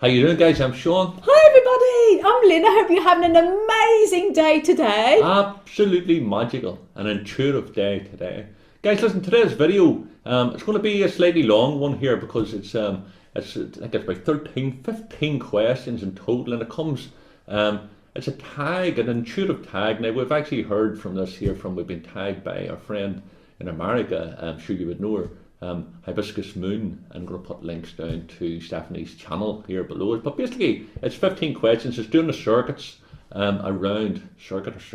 How you doing, guys? I'm Sean. Hi everybody, I'm Lynn. I hope you're having an amazing day today. Absolutely magical and intuitive day today. Guys, listen, today's video, it's going to be a slightly long one here because it's I think it's about 15 questions in total, and it comes, it's a tag, an intuitive tag. Now, we've actually heard from this here we've been tagged by our friend in America, I'm sure you would know her, Hibiscus Moon. I'm going to put links down to Stephanie's channel here below it. But basically, it's 15 questions. It's doing the circuits around circuit on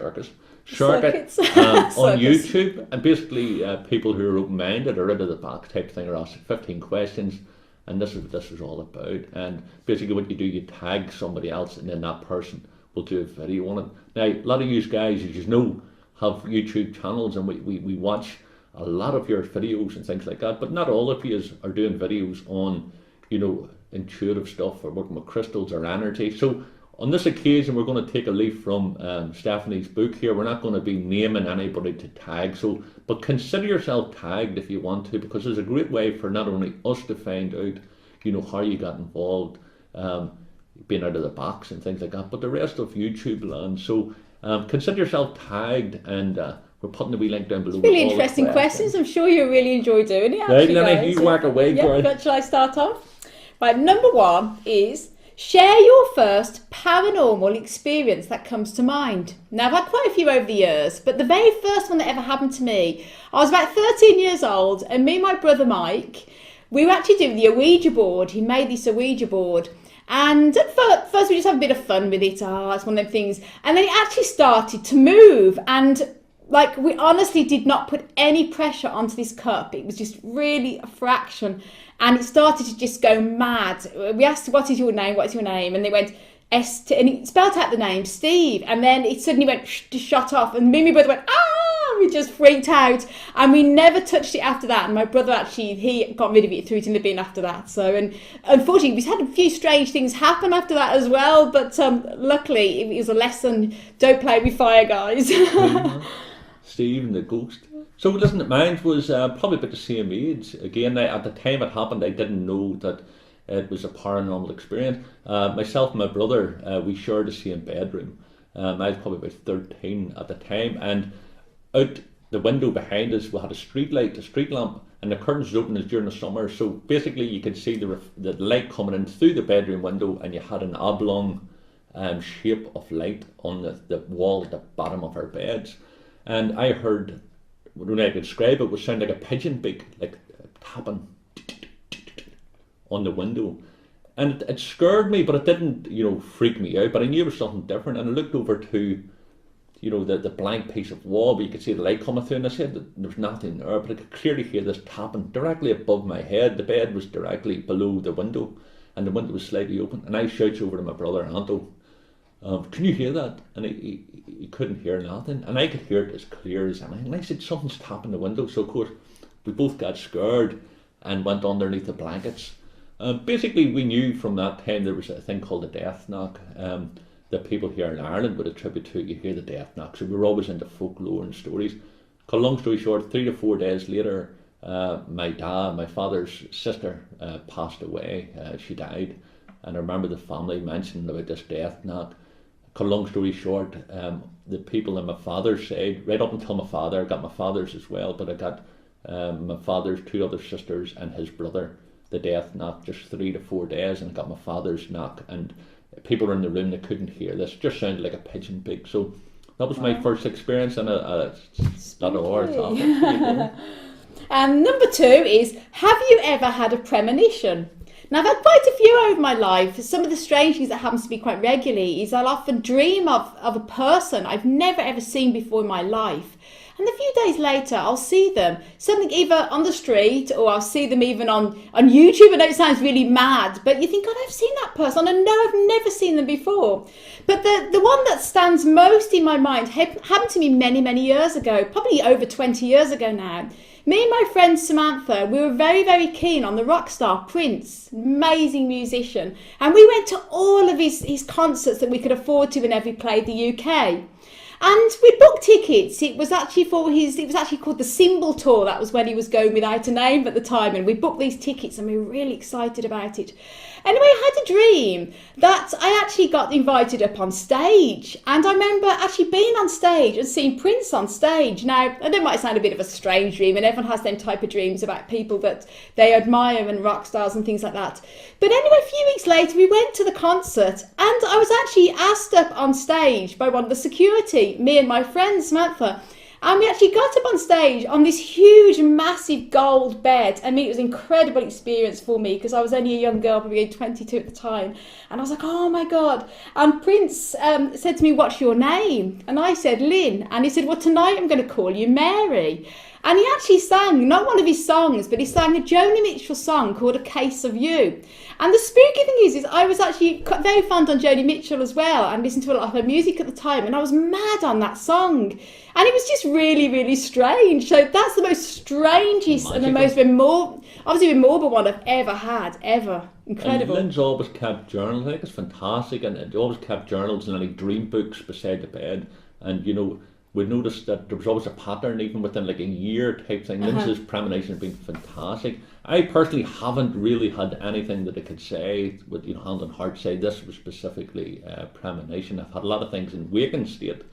YouTube, and basically people who are open-minded or out of the box type thing are asked 15 questions, and this is what this is all about. And basically, what you do, you tag somebody else, and then that person will do a video on it. Now, a lot of you guys, as you know, have YouTube channels, and we watch a lot of your videos and things like that, but not all of you are doing videos on, you know, intuitive stuff or working with crystals or energy. So on this occasion, we're going to take a leaf from Stephanie's book here. We're not going to be naming anybody to tag, but consider yourself tagged if you want to, because it's a great way for not only us to find out, you know, how you got involved, being out of the box and things like that, but the rest of YouTube land. So consider yourself tagged, and we're putting the wee link down below. Really interesting questions. I'm sure you'll really enjoy doing it. Right, Lenny, you whack away, girl. But shall I start off? Right, number one is share your first paranormal experience that comes to mind. Now, I've had quite a few over the years, but the very first one that ever happened to me, I was about 13 years old, and me and my brother Mike, we were actually doing the Ouija board. He made this Ouija board. And at first we just had a bit of fun with it. It's one of them things. And then it actually started to move, and like, we honestly did not put any pressure onto this cup. It was just really a fraction. And it started to just go mad. We asked, what is your name? What's your name? And they went, and it spelled out the name, Steve. And then it suddenly went, shot off. And me and my brother went, ah! We just freaked out. And we never touched it after that. And my brother actually, he got rid of it, threw it in the bin after that. So, and unfortunately, we've had a few strange things happen after that as well. But luckily, it was a lesson. Don't play with fire, guys. Steve and the ghost. So listen, mine was probably about the same age. Again, at the time it happened, I didn't know that it was a paranormal experience. Myself and my brother, we shared the same bedroom. I was probably about 13 at the time, and out the window behind us we had a street lamp, and the curtains was open as during the summer. So basically you could see the light coming in through the bedroom window, and you had an oblong shape of light on the wall at the bottom of our beds. And I heard, when I could describe it, would sound like a pigeon beak, like tapping on the window. And it scared me, but it didn't, you know, freak me out. But I knew it was something different. And I looked over to, you know, the blank piece of wall where you could see the light coming through. And I said that there was nothing there, but I could clearly hear this tapping directly above my head. The bed was directly below the window, and the window was slightly open. And I shouted over to my brother, Anto, can you hear that? And he couldn't hear nothing, and I could hear it as clear as anything. And I said, something's tapping the window. So of course we both got scared and went underneath the blankets. Basically, we knew from that time there was a thing called a death knock that people here in Ireland would attribute to. You hear the death knock, so we were always into folklore and stories. Cut a long story short, 3 to 4 days later, my father's sister passed away. She died, and I remember the family mentioning about this death knock. Cut a long story short, the people on my father's side, right up until my father, I got my father's as well, but I got my father's 2 other sisters and his brother, the death knock, just 3 to 4 days, and I got my father's knock, and people were in the room that couldn't hear this. It just sounded like a pigeon beak. So that was my first experience, and a lot of horror topic. And number 2 is, have you ever had a premonition? Now, I've had quite a few over my life. Some of the strange things that happens to me quite regularly is I'll often dream of a person I've never ever seen before in my life. And a few days later, I'll see them, something either on the street, or I'll see them even on YouTube. I know it sounds really mad, but you think, God, I've seen that person. I know I've never seen them before. But the one that stands most in my mind happened to me many, many years ago, probably over 20 years ago now. Me and my friend Samantha, we were very, very keen on the rock star Prince, amazing musician. And we went to all of his concerts that we could afford to whenever he played the UK. And we booked tickets. It was actually called the Symbol Tour. That was when he was going without a name at the time. And we booked these tickets and we were really excited about it. Anyway, I had a dream that I actually got invited up on stage. And I remember actually being on stage and seeing Prince on stage. Now, I know it might sound a bit of a strange dream, and everyone has them type of dreams about people that they admire and rock stars and things like that. But anyway, a few weeks later, we went to the concert and I was actually asked up on stage by one of the security, me and my friend Samantha. And we actually got up on stage on this huge, massive gold bed. I mean, it was an incredible experience for me because I was only a young girl, probably 22 at the time. And I was like, oh my God. And Prince said to me, what's your name? And I said, Lynn. And he said, well, tonight I'm going to call you Mary. And he actually sang, not one of his songs, but he sang a Joni Mitchell song called A Case of You. And the spooky thing is I was actually very fond on Joni Mitchell as well and listened to a lot of her music at the time. And I was mad on that song. And it was just really, really strange. So that's the most strangest and the most memorable one I've ever had, ever. Incredible. And Lynn's always kept journals. I think it's fantastic. And it always kept journals and like dream books beside the bed. And, you know, we noticed that there was always a pattern even within like a year type thing. Lynn's Premonition has been fantastic. I personally haven't really had anything that I could say with, you know, hand on heart say this was specifically Premonition. I've had a lot of things in waking state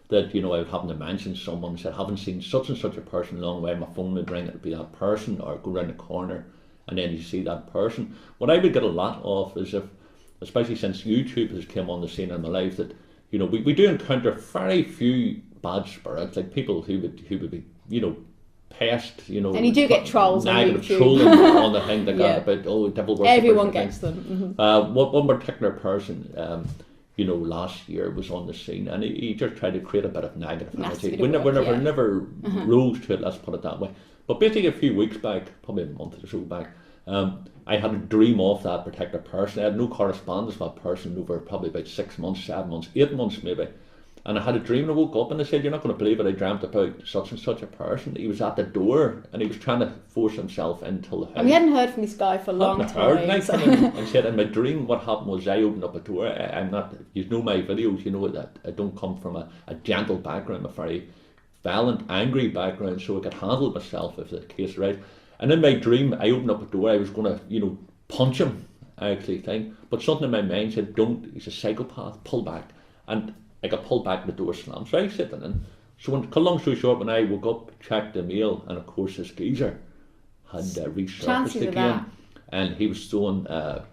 that, you know, I would happen to mention someone, said, haven't seen such and such a person a long way, my phone would ring, it'd be that person, or go round the corner and then you see that person. What I would get a lot of is if, especially since YouTube has come on the scene in my life, that, you know, we do encounter very few bad spirits, like people who would be, you know, pest, you know. And you do get trolls on YouTube. Trolling on the thing they got about, oh, devil worshippers. Everyone gets them. One particular person, you know, last year was on the scene and he just tried to create a bit of negative energy. We never rose to it, let's put it that way. But basically a few weeks back, probably a month or so back, I had a dream of that particular person. I had no correspondence with that person over probably about 6 months, 7 months, 8 months maybe. And I had a dream and I woke up and I said, you're not going to believe it, I dreamt about such and such a person. He was at the door and he was trying to force himself into the house. And we hadn't heard from this guy for a long time. I said, in my dream what happened was I opened up a door. I'm not, you know my videos, you know that I don't come from a gentle background, a very violent, angry background, so I could handle myself if the case right. And in my dream I opened up a door, I was going to, you know, punch him, I actually think. But something in my mind said, don't, he's a psychopath, pull back. And I got pulled back and the door slammed. So I was sitting in. So when, long story short, when I woke up, checked the mail, and of course this geezer had resurfaced again. And he was throwing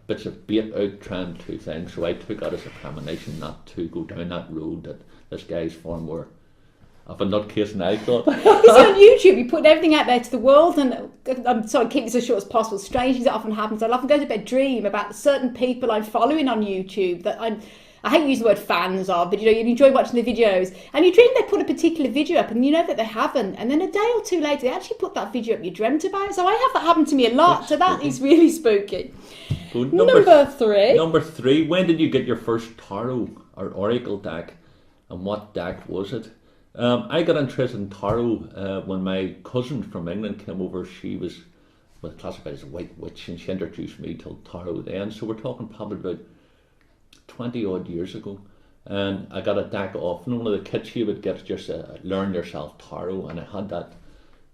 bits of bait out, trying to things. So I took out as a premonition not to go down that road, that this guy's far more of a nutcase than I thought. He's on YouTube, you put everything out there to the world, and I'm sorry, keep this as short as possible. Strange things that often happens. I'll often go to bed dream about certain people I'm following on YouTube that I hate using the word fans of, but you know, you enjoy watching the videos and you dream they put a particular video up and you know that they haven't, and then a day or two later they actually put that video up you dreamt about. So I have that happen to me a lot. So that is really spooky. Good. Number three. Number three. When did you get your first Taro or Oracle deck, and what deck was it? I got interested in Taro when my cousin from England came over. She was classified as a white witch, and she introduced me to Taro then. So we're talking probably about 20 odd years ago, and I got a deck off one of the kits you would get, just learn yourself Taro, and I had that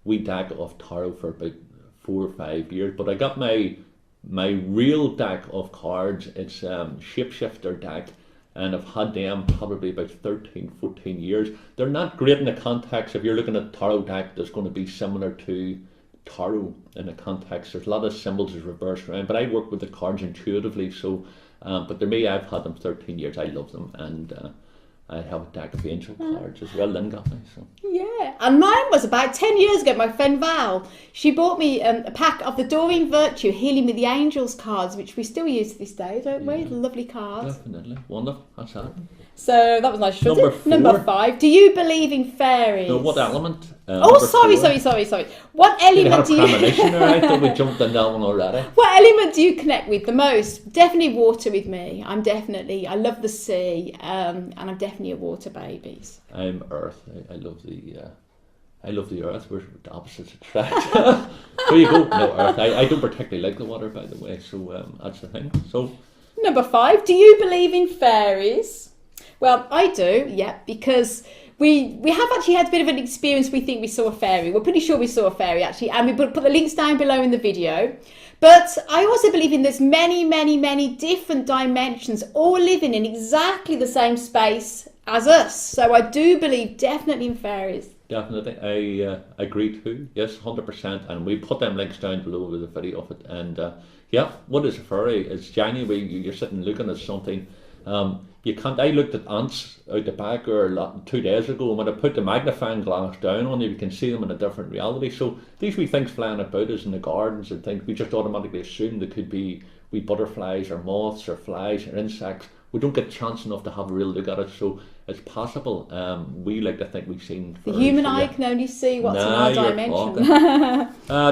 wee deck of Taro for about 4 or 5 years. But I got my real deck of cards. It's Shapeshifter deck, and I've had them probably about 13-14 years. They're not great in the context. If you're looking at Taro deck that's going to be similar to Taro in the context, there's a lot of symbols is reversed around, but I work with the cards intuitively, so but to me, I've had them 13 years. I love them, and I have a deck of angel cards as well. Lynn got me. So yeah, and mine was about 10 years ago. My friend Val, she bought me a pack of the Doreen Virtue Healing with the Angels cards, which we still use to this day, don't we? The lovely cards. Definitely, wonderful. That's happened. So that was nice. Number 5. Do you believe in fairies? No, what element? Sorry. What element do you... I thought we jumped on that one already. What element do you connect with the most? Definitely water with me. I love the sea, and I'm definitely a water baby. I'm earth. I love the earth. We're the opposites attract. There you go. No, earth. I don't particularly like the water, by the way, so that's the thing. So Number 5. Do you believe in fairies? Well, I do, yeah, because we have actually had a bit of an experience. We think we saw a fairy. We're pretty sure we saw a fairy actually, and we put the links down below in the video. But I also believe in there's many different dimensions, all living in exactly the same space as us. So I do believe definitely in fairies. Definitely, I agree too. Yes, 100%. And we put them links down below with the video of it. And yeah, what is a fairy? It's January. You're sitting looking at something. You can't. I looked at ants out the back 2 days ago, and when I put the magnifying glass down on you can see them in a different reality. So these wee things flying about us in the gardens and things, we just automatically assume they could be wee butterflies or moths or flies or insects. We don't get a chance enough to have a real look at it, so it's possible. We like to think we've seen the human eye can only see what's in our dimension.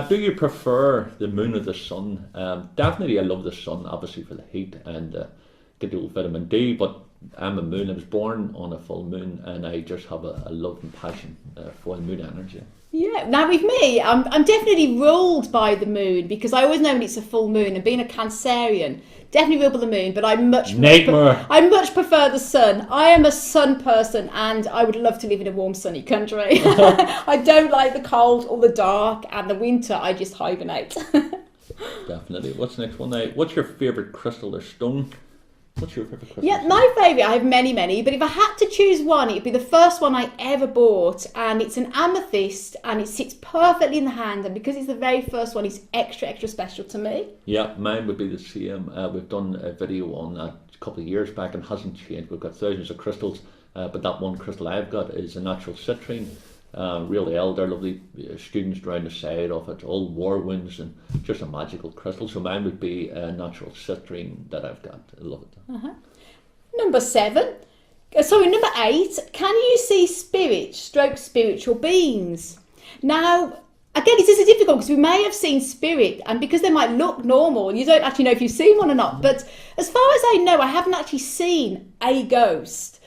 Do you prefer the moon or the sun? Definitely I love the sun, obviously for the heat and get the old vitamin D, but I'm a moon. I was born on a full moon, and I just have a love and passion for the moon energy. Yeah, now with me, I'm definitely ruled by the moon, because I always know when it's a full moon, and being a Cancerian, definitely ruled by the moon, but I much prefer the sun. I am a sun person, and I would love to live in a warm, sunny country. I don't like the cold or the dark, and the winter, I just hibernate. Definitely. What's the next one now? What's your favourite crystal or stone? What's your favourite crystal? Yeah, my favourite, I have many, but if I had to choose one, it'd be the first one I ever bought, and it's an amethyst, and it sits perfectly in the hand, and because it's the very first one, it's extra special to me. Yeah, mine would be the same. We've done a video on that a couple of years back, and it hasn't changed. We've got thousands of crystals, but that one crystal I've got is a natural citrine. Really elder, lovely students around the side of it, all war wounds, and just a magical crystal. So mine would be a natural citrine that I've got. I love it. Number 8. Can you see spiritual beings? Now, again, this is difficult because we may have seen spirit, and because they might look normal, you don't actually know if you've seen one or not. But as far as I know, I haven't actually seen a ghost.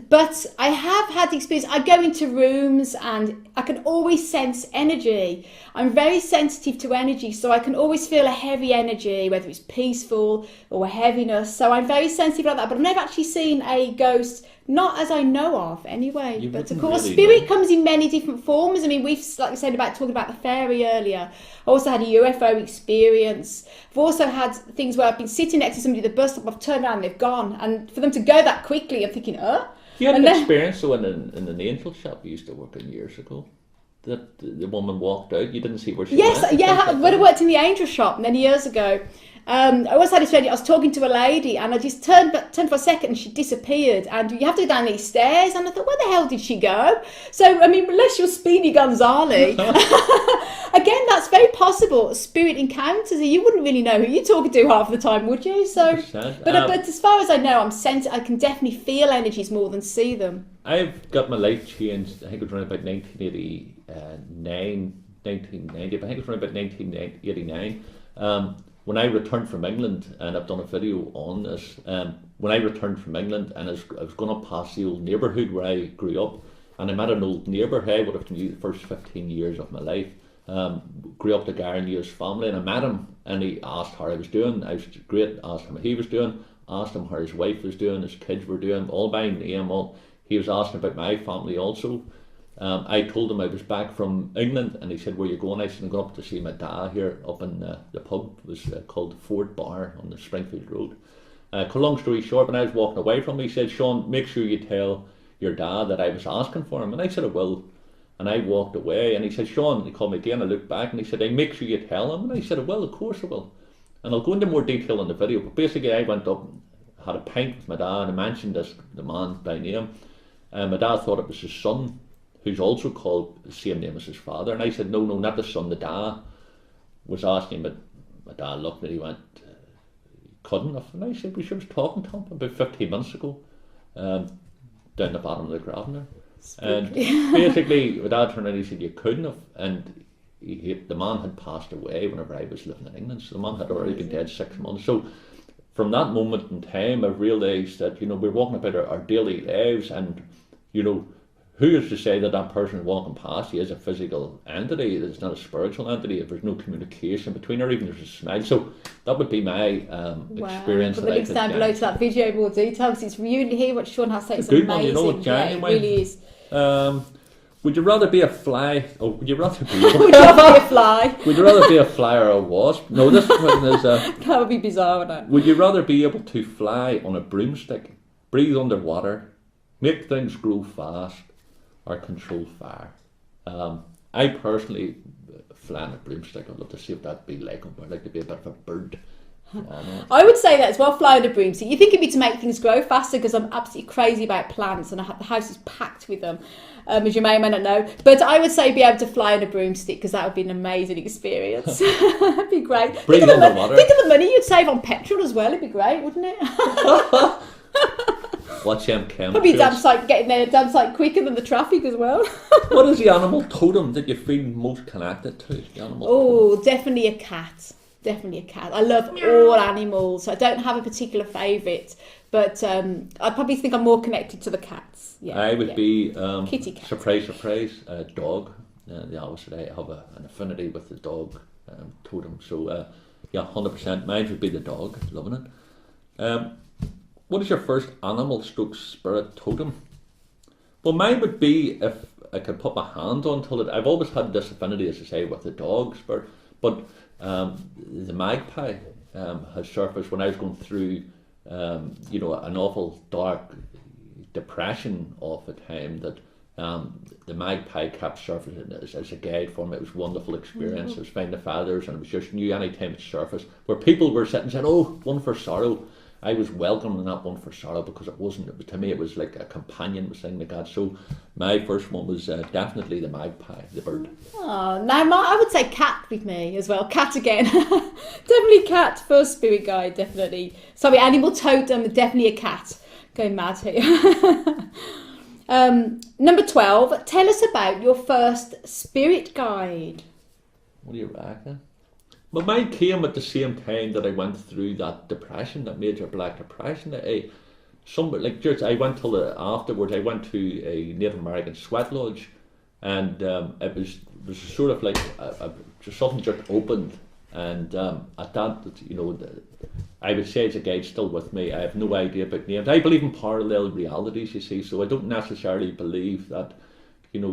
But I have had the experience. I go into rooms and I can always sense energy. I'm very sensitive to energy, so I can always feel a heavy energy, whether it's peaceful or a heaviness. So I'm very sensitive like that. But I've never actually seen a ghost, not as I know of anyway. But of course, really spirit comes in many different forms. I mean, we've, like I said, talking about the fairy earlier. I also had a UFO experience. I've also had things where I've been sitting next to somebody at the bus stop, I've turned around and they've gone. And for them to go that quickly, I'm thinking, You had an experience though in an angel shop you used to work in years ago. That the woman walked out. You didn't see where she went. Yes, yeah. When I worked in the angel shop many years ago, I always had this feeling. I was talking to a lady, and I just turned for a second, and she disappeared. And you have to go down these stairs, and I thought, where the hell did she go? So I mean, unless you're Speedy Gonzales, again, that's very possible. Spirit encounters. You wouldn't really know who you're talking to half the time, would you? So, but as far as I know, I can definitely feel energies more than see them. I've got my life changed. I think it was around about 1990. But I think it was around about 1989. When I returned from England, and I've done a video on this, when I returned from England and I was going to pass the old neighbourhood where I grew up, and I met an old neighbour who I would have knew the first 15 years of my life. Grew up the guy and knew his family, and I met him, and he asked how I was doing. I was great, asked him how he was doing, asked him how his wife was doing, his kids were doing, all by name. He was asking about my family also. I told him I was back from England, and he said, where are you going? I said, I'm going up to see my dad here up in the pub. It was called Ford Bar on the Springfield Road. Long story short, when I was walking away from him, he said, Sean, make sure you tell your dad that I was asking for him. And I said, I will. And I walked away, and he said, Sean, he called me again. I looked back, and he said, hey, make sure you tell him. And I said, I will, of course I will. And I'll go into more detail in the video, but basically I went up, had a pint with my dad, and I mentioned the man by name. My dad thought it was his son, who's also called the same name as his father. And I said, no, not the son, the dad. Was asking, but my dad looked at me, he went, couldn't have. And I said, we was talking to him about 15 months ago, down the bottom of the gravel there. And basically, my dad turned around and he said, you couldn't have. And the man had passed away whenever I was living in England. So the man had already been dead 6 months. So from that moment in time, I realised that, we're walking about our daily lives, and, who is to say that that person walking past you is a physical entity? It's not a spiritual entity. If there's no communication between, or even there's a smile. So that would be my experience. Put the links down below to that video in more detail, because it's really hear what Sean has to say. It's good amazing. One, you know, it really is. Would you rather be a fly? Or would you rather be? Would you rather be a fly? Would you rather be a fly or a wasp? No, this one is that would be bizarre, wouldn't it? Would you rather be able to fly on a broomstick, breathe underwater, make things grow fast, or control fire? I personally fly on a broomstick. I'd love to see what that'd be like. I'd like to be a bit of a bird. I would say that as well, flying a broomstick. You think it'd be to make things grow faster, because I'm absolutely crazy about plants, and the house is packed with them, as you may or may not know. But I would say be able to fly on a broomstick, because that would be an amazing experience. That'd be great. Think of the money you'd save on petrol as well. It'd be great, wouldn't it? Watch them chemicals. Probably damn sight getting there, damn sight quicker than the traffic as well. What is the animal totem that you feel most connected to? Definitely a cat. Definitely a cat. I love all animals. I don't have a particular favourite, but I probably think I'm more connected to the cats. Yeah, I would be kitty cat. Surprise, a dog. The opposite. I have an affinity with the dog totem. So 100%. Mine would be the dog. Loving it. What is your first animal / spirit totem? Well, mine would be, if I could put my hand onto it. I've always had this affinity, as I say, with the dog spirit, but the magpie has surfaced when I was going through, an awful dark depression of a time, that the magpie kept surfacing as a guide for me. It was a wonderful experience. Mm-hmm. I was finding the feathers, and it was just knew any time it surfaced, where people were sitting and said, "Oh, one for sorrow." I was welcoming that one for sorrow, because it wasn't, to me it was like a companion was saying to God. So my first one was definitely the magpie, the bird. Oh, now I would say cat with me as well. Cat again. Definitely cat, first spirit guide, definitely. Sorry, animal totem, definitely a cat. Going mad here. Number 12, tell us about your first spirit guide. What do you reckon? Well, mine came at the same time that I went through that depression, that major black depression. I went till afterwards. I went to a Native American sweat lodge, and it was sort of like something just opened, and at that, I would say as a guide still with me. I have no idea about names. I believe in parallel realities, you see, so I don't necessarily believe that,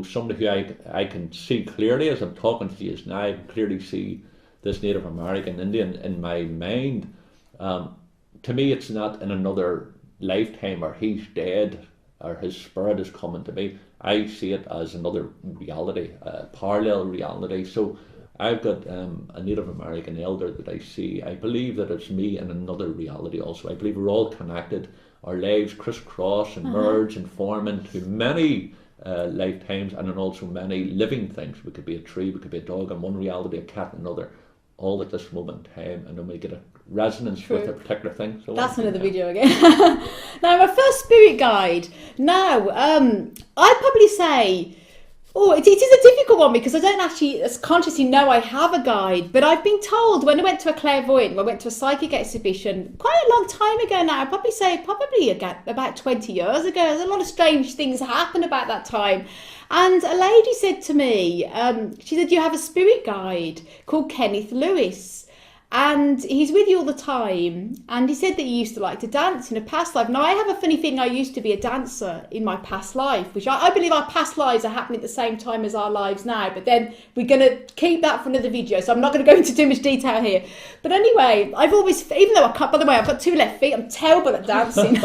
somebody who I can see clearly as I'm talking to you now. I can clearly see this Native American Indian in my mind. To me, it's not in another lifetime, or he's dead, or his spirit is coming to me. I see it as another reality, a parallel reality. So I've got a Native American elder that I see. I believe that it's me in another reality also. I believe we're all connected. Our lives crisscross and merge and form into many lifetimes, and then also many living things. We could be a tree, we could be a dog in one reality, a cat in another, all at this moment in time, and then we get a resonance with a particular thing. So that's another video again. Now, my first spirit guide. Now, I'd probably say, it is a difficult one, because I don't actually consciously know I have a guide, but I've been told when I went to a clairvoyant, I went to a psychic exhibition quite a long time ago now. I'd probably say about 20 years ago. There's a lot of strange things happened about that time. And a lady said to me, she said, "You have a spirit guide called Kenneth Lewis, and he's with you all the time. And he said that you used to like to dance in a past life." Now, I have a funny thing. I used to be a dancer in my past life, which I believe our past lives are happening at the same time as our lives now. But then we're going to keep that for another video, so I'm not going to go into too much detail here. But anyway, I've always, even though I can't, by the way, I've got 2 left feet. I'm terrible at dancing.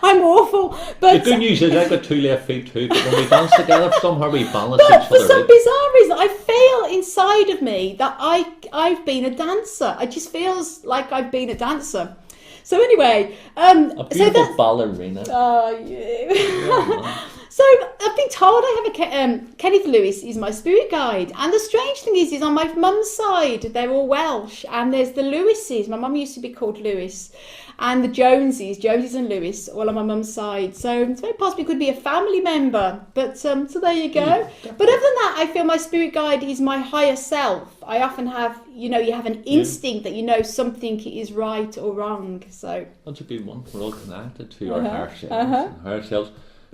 I'm awful. But the good news is I've got 2 left feet too, but when we dance together, somehow we balance each other. For some bizarre reason, I feel inside of me that I've been a dancer. It just feels like I've been a dancer. So anyway, a beautiful ballerina. Oh, yeah. So I've been told I have a Kenneth Lewis is my spirit guide, and the strange thing is on my mum's side they're all Welsh, and there's the Lewises. My mum used to be called Lewis, and the Joneses and Lewis, all on my mum's side. So it's very possible it could be a family member. But so there you go. But other than that, I feel my spirit guide is my higher self. I often have, you have an instinct that something is right or wrong. So that's a good one. We're all connected to our higher selves.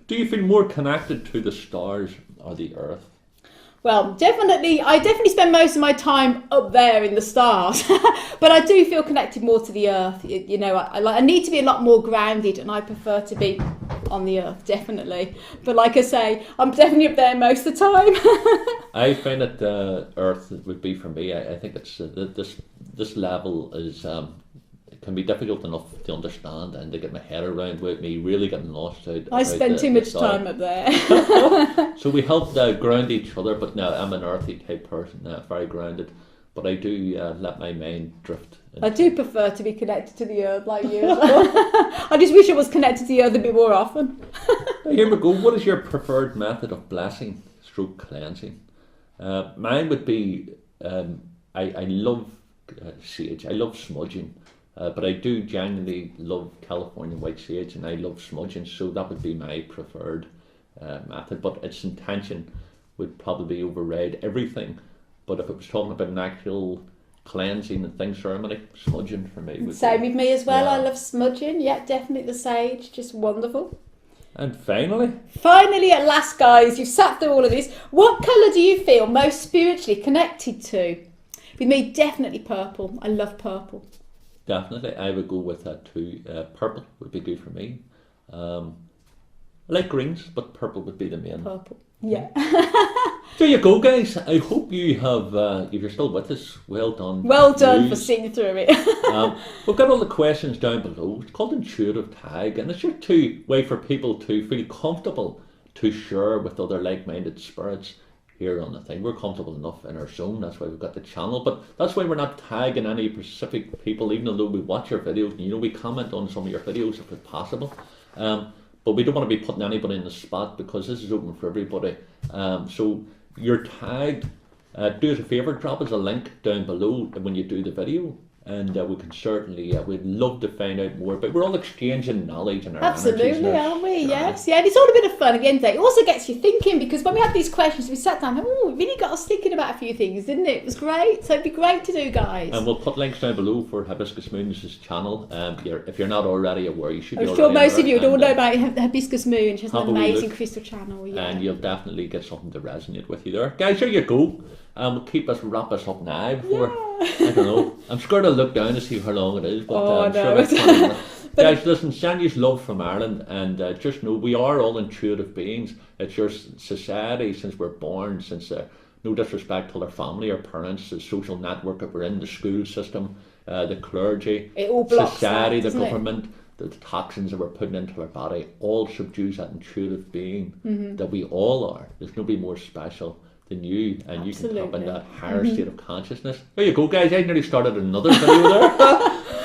do you feel more connected to the stars or the Earth? Well, I definitely spend most of my time up there in the stars, but I do feel connected more to the Earth. You know, I need to be a lot more grounded, and I prefer to be on the Earth, definitely. But like I say, I'm definitely up there most of the time. I find that Earth would be for me. I think it's this level is it can be difficult enough to understand and to get my head around without me really getting lost out. I spend too much time up there. So we help ground each other, but now I'm an earthy type person, very grounded. But I do let my mind drift. I do prefer to be connected to the Earth like you. I just wish I was connected to the Earth a bit more often. Here we go. What is your preferred method of blessing / cleansing? Mine would be I love sage. I love smudging. But I do genuinely love California white sage, and I love smudging, so that would be my preferred method. But its intention would probably override everything. But if it was talking about an actual cleansing and thing ceremony, smudging for me would Same be, with me as well. yeah. I love smudging. Yeah, definitely the sage, just wonderful. And finally, at last, guys, you've sat through all of this. What colour do you feel most spiritually connected to? With me, definitely purple. I love purple. Definitely, I would go with that too. Purple would be good for me. I like greens, but purple would be the main. Purple, yeah. There you go, guys. I hope you have, if you're still with us, well done. Well done for seeing through it. We've got all the questions down below. It's called Intuitive Tag, and it's just a way for people to feel comfortable to share with other like-minded spirits here on the thing. We're comfortable enough in our zone, that's why we've got the channel, but that's why we're not tagging any specific people, even though we watch your videos, and you know, we comment on some of your videos if it's possible, but we don't want to be putting anybody in the spot because this is open for everybody. So you're tagged, do us a favour, drop us a link down below when you do the video, and we can certainly, we'd love to find out more, but we're all exchanging knowledge and our Absolutely, aren't we? Yes, yeah, and it's all a bit of fun again today. It also gets you thinking, because when we had these questions, we sat down and it really got us thinking about a few things, didn't it? It was great, so it'd be great to do, guys. And we'll put links down below for Hibiscus Moon's channel. If you're not already aware, you should be. I'm sure most of you don't know about Hibiscus Moon. She has an amazing crystal channel. Yeah. And you'll definitely get something to resonate with you there. Guys, there you go. We'll wrap us up now before, I don't know. I'm scared to look down to see how long it is, but I'm sure it's 20 minutes. Guys, listen, send you love from Ireland, and just know we are all intuitive beings. It's your society since we're born, since no disrespect to our family, our parents, the social network that we're in, the school system, the clergy, it all blocks society, that, the government, the toxins that we're putting into our body, all subdues that intuitive being that we all are. There's nobody more special than you, and you can tap in that higher state of consciousness. There you go, guys. I nearly started another video there.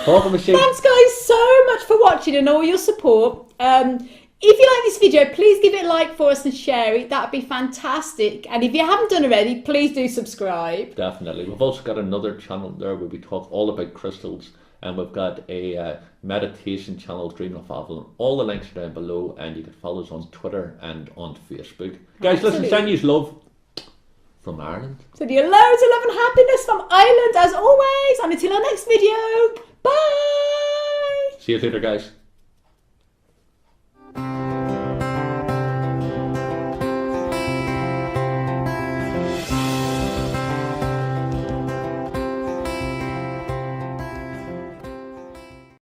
Thanks, guys, so much for watching and all your support. If you like this video, please give it a like for us and share it. That'd be fantastic. And if you haven't done already, please do subscribe. Definitely. We've also got another channel there where we talk all about crystals, and we've got a meditation channel, Dream of Avalon. All the links are down below, and you can follow us on Twitter and on Facebook. Guys, listen, send you love from Ireland. So do you loads of love and happiness from Ireland as always. And until our next video, bye. See you later, guys.